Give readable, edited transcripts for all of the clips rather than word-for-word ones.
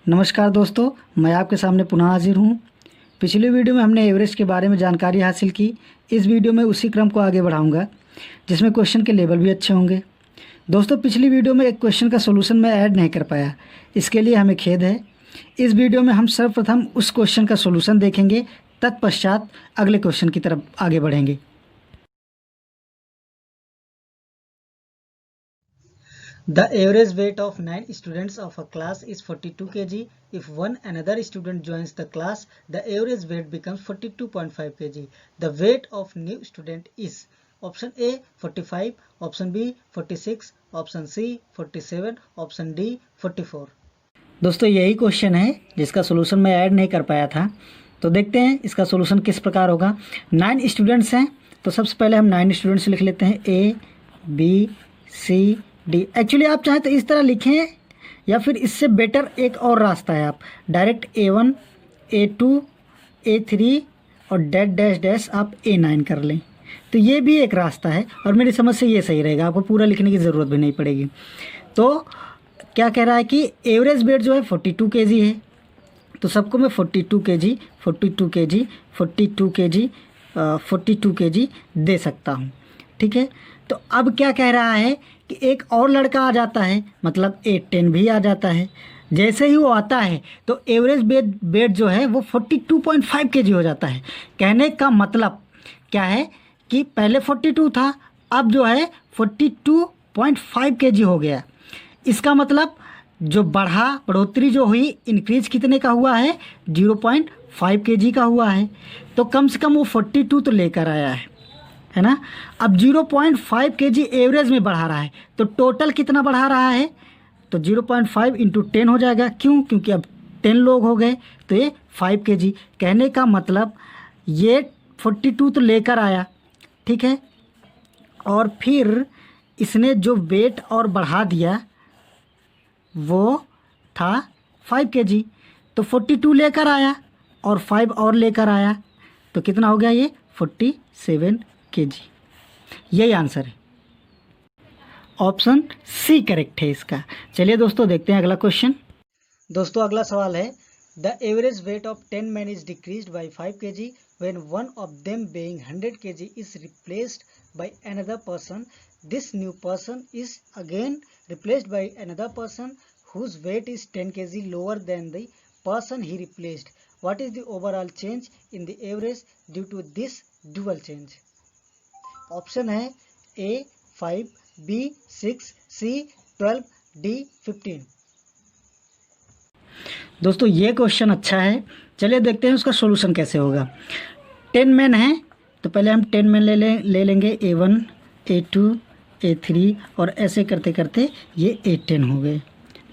नमस्कार दोस्तों, मैं आपके सामने पुनः हाजिर हूँ। पिछली वीडियो में हमने एवरेस्ट के बारे में जानकारी हासिल की। इस वीडियो में उसी क्रम को आगे बढ़ाऊंगा जिसमें क्वेश्चन के लेवल भी अच्छे होंगे। दोस्तों, पिछली वीडियो में एक क्वेश्चन का सोल्यूशन मैं ऐड नहीं कर पाया, इसके लिए हमें खेद है। इस वीडियो में हम सर्वप्रथम उस क्वेश्चन का सोल्यूशन देखेंगे, तत्पश्चात अगले क्वेश्चन की तरफ आगे बढ़ेंगे। The average weight of 9 students of a class is 42 kg. If one another student joins the class, the average weight becomes 42.5 kg. The weight of new student is option A 45, option B 46, option C 47, option D 44। दोस्तों, यही question है जिसका solution मैं add नहीं कर पाया था, तो देखते हैं इसका सोल्यूशन किस प्रकार होगा। 9 स्टूडेंट्स हैं, तो सबसे पहले हम 9 स्टूडेंट्स लिख लेते हैं, A B C D। Actually आप चाहें तो इस तरह लिखें, या फिर इससे बेटर एक और रास्ता है, आप डायरेक्ट A1 A2 A3 और डैश डैश डैश आप A9 कर लें, तो ये भी एक रास्ता है और मेरी समझ से ये सही रहेगा, आपको पूरा लिखने की ज़रूरत भी नहीं पड़ेगी। तो क्या कह रहा है कि एवरेज वेट जो है 42 kg है, तो सबको मैं 42 kg 42 kg 42 kg 42 kg दे सकता हूँ, ठीक है। तो अब क्या कह रहा है कि एक और लड़का आ जाता है, मतलब A10 भी आ जाता है। जैसे ही वो आता है तो एवरेज वेट जो है वो 42.5 kg हो जाता है। कहने का मतलब क्या है कि पहले 42 था, अब जो है 42.5 kg हो गया। इसका मतलब जो बढ़ोतरी जो हुई, इंक्रीज कितने का हुआ है, 0.5 kg का हुआ है। तो कम से कम वो 42 तो लेकर आया है ना। अब 0.5 kg एवरेज में बढ़ा रहा है, तो टोटल कितना बढ़ा रहा है, तो 0.5 इंटू 10 हो जाएगा। क्यों? क्योंकि अब 10 लोग हो गए, तो ये 5 kg। कहने का मतलब ये 42 तो लेकर आया, ठीक है, और फिर इसने जो वेट और बढ़ा दिया वो था 5 kg। तो 42 लेकर आया और 5 और लेकर आया, तो कितना हो गया, ये 47 kg। यही आंसर है, ऑप्शन सी करेक्ट है इसका। चलिए दोस्तों, देखते हैं अगला क्वेश्चन। दोस्तों, अगला सवाल है, the average weight of 10 men is decreased by 5 kg when one of them weighing 100 kg is replaced by another person. This new person is again replaced by another person whose weight is 10 kg lower than the person he replaced. What is the overall change in the average due to this dual change? Option है A 5, B 6, C 12, D 15। दोस्तों, ये question अच्छा है, चलिए देखते हैं उसका solution कैसे होगा। 10 मैन हैं, तो पहले हम 10 मैन ले लेंगे, A1 A2 A3 और ऐसे करते करते ये A10 हो गए,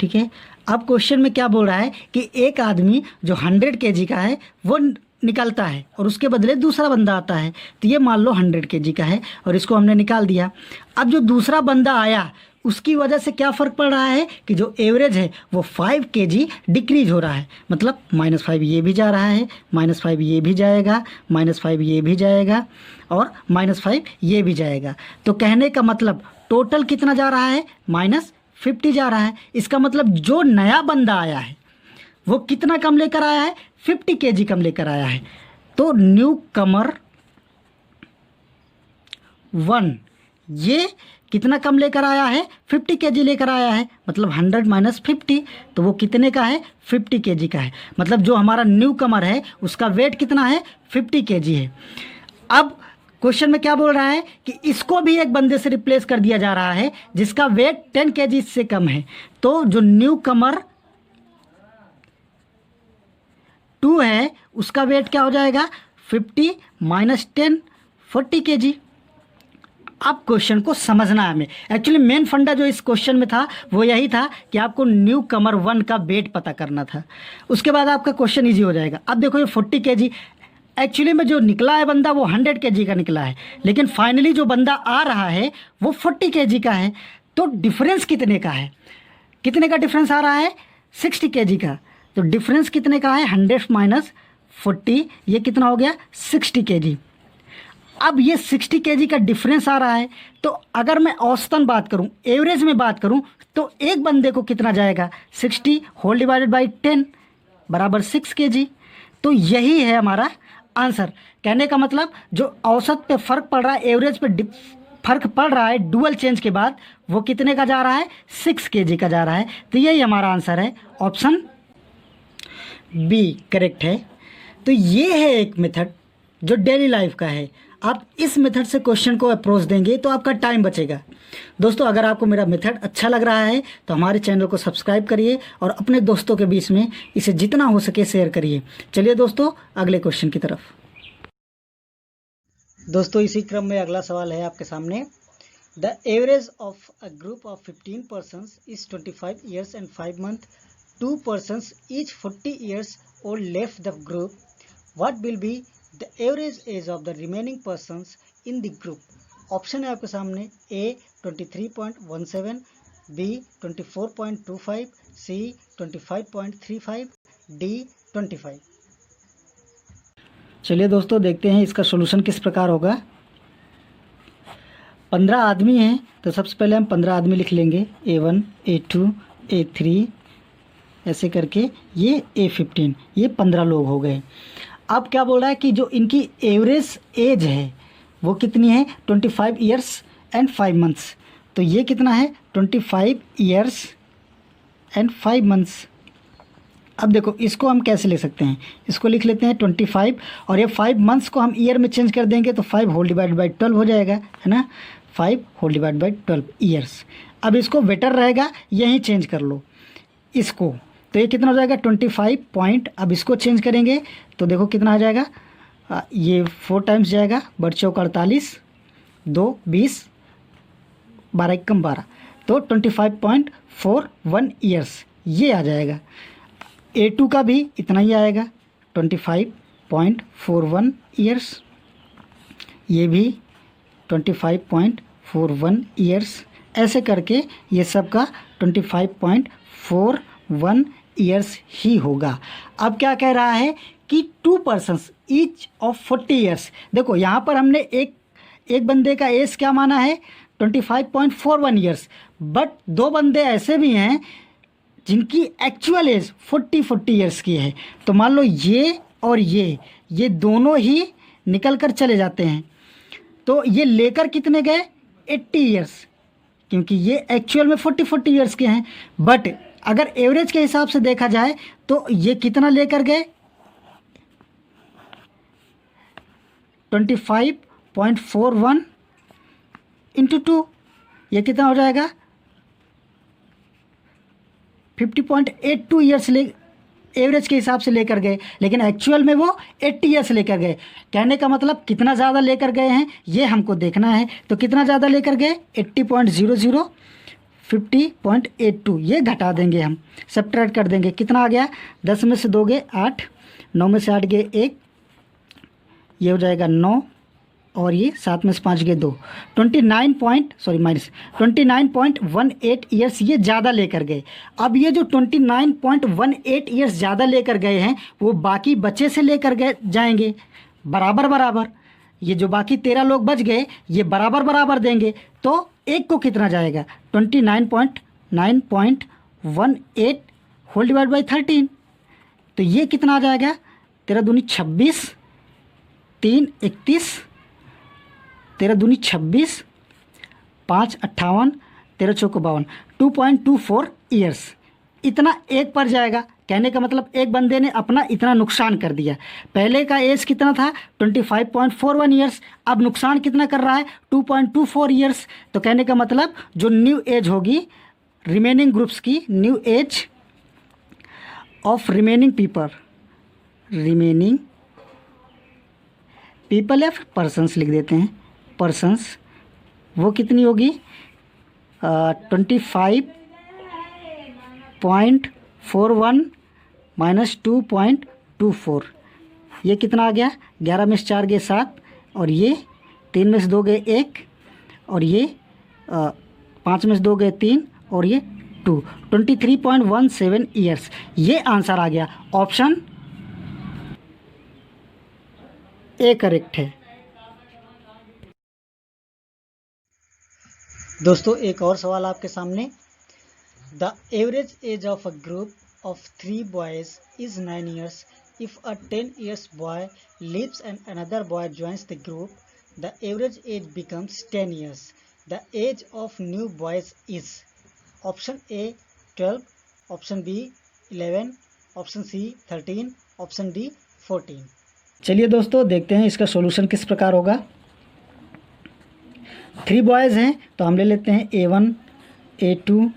ठीक है। अब क्वेश्चन में क्या बोल रहा है कि एक आदमी जो 100 kg का है वो निकलता है और उसके बदले दूसरा बंदा आता है, तो ये मान लो 100 kg का है और इसको हमने निकाल दिया। अब जो दूसरा बंदा आया उसकी वजह से क्या फ़र्क पड़ रहा है कि जो एवरेज है वो 5 kg डिक्रीज हो रहा है, मतलब -5 ये भी जा रहा है, -5 ये भी जाएगा, -5 ये भी जाएगा और -5 ये भी जाएगा। तो कहने का मतलब टोटल कितना जा रहा है, -50 जा रहा है। इसका मतलब जो नया बंदा आया है वो कितना कम लेकर आया है, 50 kg कम लेकर आया है। तो न्यू कमर 1 ये कितना कम लेकर आया है, 50 kg लेकर आया है, मतलब 100 - 50, तो वो कितने का है, 50 kg का है। मतलब जो हमारा न्यू कमर है उसका वेट कितना है, 50 kg है। अब क्वेश्चन में क्या बोल रहा है कि इसको भी एक बंदे से रिप्लेस कर दिया जा रहा है जिसका वेट 10 kg से कम है। तो जो न्यू कमर 2 है उसका वेट क्या हो जाएगा, 50 - 10 40 kg। अब क्वेश्चन को समझना है हमें। एक्चुअली मेन फंडा जो इस क्वेश्चन में था वो यही था कि आपको न्यू कमर 1 का वेट पता करना था, उसके बाद आपका क्वेश्चन इजी हो जाएगा। अब देखो ये 40 kg, एक्चुअली में जो निकला है बंदा वो 100 kg का निकला है, लेकिन फाइनली जो बंदा आ रहा है वो 40 kg का है। तो डिफरेंस कितने का है, कितने का डिफरेंस आ रहा है, 60 kg का। तो डिफरेंस कितने का है, 100 - 40, ये कितना हो गया, 60 kg। अब ये 60 kg का डिफरेंस आ रहा है, तो अगर मैं औसतन बात करूं, एवरेज में बात करूं, तो एक बंदे को कितना जाएगा, 60 होल डिवाइडेड बाई 10 बराबर 6 kg। तो यही है हमारा आंसर। कहने का मतलब जो औसत पे फ़र्क पड़ रहा है, एवरेज पे फ़र्क पड़ रहा है डुअल चेंज के बाद, वो कितने का जा रहा है, 6 kg का जा रहा है। तो यही हमारा आंसर है, ऑप्शन बी करेक्ट है। तो ये है एक मेथड जो डेली लाइफ का है। आप इस मेथड से क्वेश्चन को अप्रोच देंगे तो आपका टाइम बचेगा। दोस्तों, अगर आपको मेरा मेथड अच्छा लग रहा है तो हमारे चैनल को सब्सक्राइब करिए और अपने दोस्तों के बीच में इसे जितना हो सके शेयर करिए। चलिए दोस्तों, अगले क्वेश्चन की तरफ। दोस्तों, इसी क्रम में अगला सवाल है आपके सामने। The average of a group of 15 persons is 25 years and 5 months. 2 persons each 40 years old left the group. What will be the average age of the remaining persons in the group? Option है आपके सामने, ए 23.17, B 24.25, सी 25.35, D 25। चलिए दोस्तों, देखते हैं इसका solution किस प्रकार होगा। 15 आदमी हैं, तो सबसे पहले हम 15 आदमी लिख लेंगे, A1, A2, A3 ऐसे करके, ये A15, ये 15 लोग हो गए। अब क्या बोल रहा है कि जो इनकी एवरेज एज है वो कितनी है, 25 years and 5 months। तो ये कितना है, 25 years and 5 months। अब देखो, इसको हम कैसे ले सकते हैं, इसको लिख लेते हैं 25, और ये 5 months को हम ईयर में चेंज कर देंगे तो 5 होल डिवाइड बाई 12 हो जाएगा, है ना, 5 होल डिवाइड बाई 12 ईयर्स। अब इसको बेटर रहेगा यहीं चेंज कर लो इसको, तो ये कितना हो जाएगा, 25 पॉइंट। अब इसको चेंज करेंगे तो देखो कितना आ जाएगा, ये 4 टाइम्स जाएगा, बट चौक 48, 2 20, 12 एकम 12, तो 25.41 ईयर्स ये आ जाएगा। A2 का भी इतना ही आएगा, 25.41 ईयर्स, ये भी 25.41 ईयर्स, ऐसे करके ये सब का 25.41 ईयर्स ही होगा। अब क्या कह रहा है कि 2 persons ईच ऑफ 40 ईयर्स। देखो यहाँ पर हमने एक बंदे का एज क्या माना है, 25.41 ईयर्स, बट 2 बंदे ऐसे भी हैं जिनकी एक्चुअल एज 40 ईयर्स की है। तो मान लो ये और ये दोनों ही निकल कर चले जाते हैं, तो ये लेकर कितने गए, 80 ईयर्स, क्योंकि ये एक्चुअल में 40 ईयर्स के हैं। बट अगर एवरेज के हिसाब से देखा जाए तो ये कितना लेकर गए, 25.41 इंटू 2, ये कितना हो जाएगा, 50.82 ईयर्स एवरेज के हिसाब से लेकर गए, लेकिन एक्चुअल में वो 80 ईयर्स लेकर गए। कहने का मतलब कितना ज़्यादा लेकर गए हैं ये हमको देखना है। तो कितना ज़्यादा लेकर गए, 80.00, 50.82, ये घटा देंगे हम, सब्ट्रैक्ट कर देंगे, कितना आ गया, 10 में से 2 गए 8, 9 में से 8 गए 1, ये हो जाएगा 9, और ये 7 में से 5 गए 2, 29.18 ईयर्स ये ज़्यादा लेकर गए। अब ये जो 29.18 ईयर्स ज़्यादा लेकर गए हैं वो बाकी बच्चे से लेकर गए जाएंगे बराबर बराबर। ये जो बाकी 13 लोग बच गए ये बराबर बराबर देंगे, तो एक को कितना जाएगा, 29.918 होल डिवाइड बाई 13, तो ये कितना आ जाएगा, 13 दूनी 26, 3 31, 13 दूनी 26, 5 58, 13 चौको 52, 2.24 ईयर्स, इतना एक पर जाएगा। कहने का मतलब एक बंदे ने अपना इतना नुकसान कर दिया। पहले का एज कितना था, 25.41 ईयर्स, अब नुकसान कितना कर रहा है, 2.24 ईयर्स। तो कहने का मतलब जो न्यू एज होगी रिमेनिंग ग्रुप्स की, new age of remaining people या पर्सन्स लिख देते हैं, पर्सन्स, वो कितनी होगी, 25.41 माइनस 2.24, ये कितना आ गया, 11 में से 4 गए 7, और ये 3 में से 2 गए 1, और ये 5 में से 2 गए 3, और ये 2, 23.17 ईयर्स, ये आंसर आ गया। ऑप्शन ए करेक्ट है। दोस्तों एक और सवाल आपके सामने। The average age of a group of 3 boys is 9 years. If a 10 years boy leaves and another boy joins the group, the average age becomes 10 years. The age of new boys is option A 12, option B 11, option C 13, option D 14. चलिए दोस्तों देखते हैं इसका solution किस प्रकार होगा। 3 boys हैं तो हम ले लेते हैं A1, A2,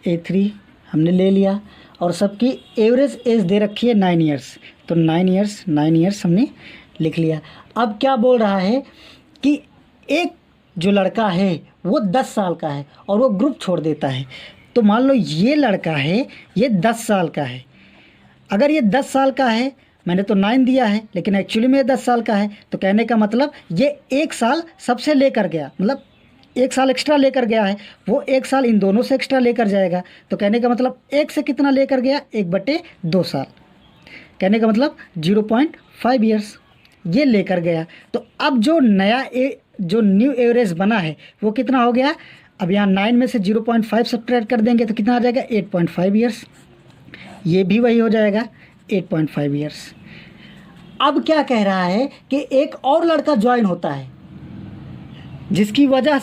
A3 हमने ले लिया और सबकी एवरेज एज दे रखी है 9 years, तो 9 years हमने लिख लिया। अब क्या बोल रहा है कि एक जो लड़का है वो 10 साल का है और वो ग्रुप छोड़ देता है। तो मान लो ये लड़का है ये 10 साल का है। अगर ये 10 साल का है, मैंने तो 9 दिया है लेकिन एक्चुअली में ये 10 साल का है, तो कहने का मतलब ये 1 साल सबसे लेकर गया, मतलब 1 साल एक्स्ट्रा लेकर गया है, वो 1 साल इन दोनों से एक्स्ट्रा लेकर जाएगा। तो कहने का मतलब 1 से कितना लेकर गया, 1/2 साल, कहने का मतलब 0.5 years ये लेकर गया। तो अब जो जो न्यू एवरेज बना है वो कितना हो गया। अब यहाँ 9 में से 0.5 सब्ट्रैक्ट कर देंगे तो कितना आ जाएगा 8.5 years। ये भी वही हो जाएगा 8.5 years। अब क्या कह रहा है कि एक और लड़का ज्वाइन होता है जिसकी वजह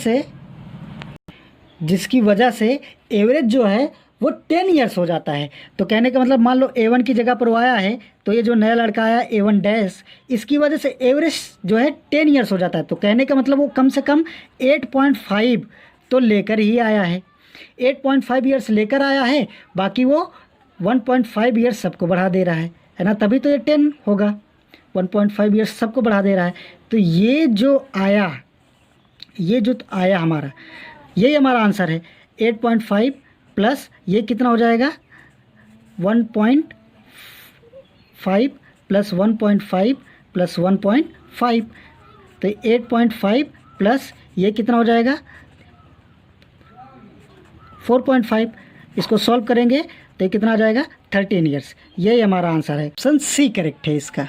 से एवरेज जो है वो 10 years हो जाता है। तो कहने का मतलब मान लो A1 की जगह पर वो आया है, तो ये जो नया लड़का आया A1 डैश, इसकी वजह से एवरेज जो है 10 years हो जाता है। तो कहने का मतलब वो कम से कम 8.5 तो लेकर ही आया है, 8.5 years लेकर आया है, बाकी वो 1.5 years सबको बढ़ा दे रहा है ना, तभी तो ये 10 होगा। 1.5 years सबको बढ़ा दे रहा है। तो ये जो आया हमारा, यही हमारा आंसर है। 8.5 प्लस ये कितना हो जाएगा 1.5 प्लस 1.5 प्लस 1.5, तो 8.5 प्लस ये कितना हो जाएगा 4.5। इसको सॉल्व करेंगे तो ये कितना आ जाएगा 13 years। यही हमारा आंसर है। ऑप्शन सी करेक्ट है इसका।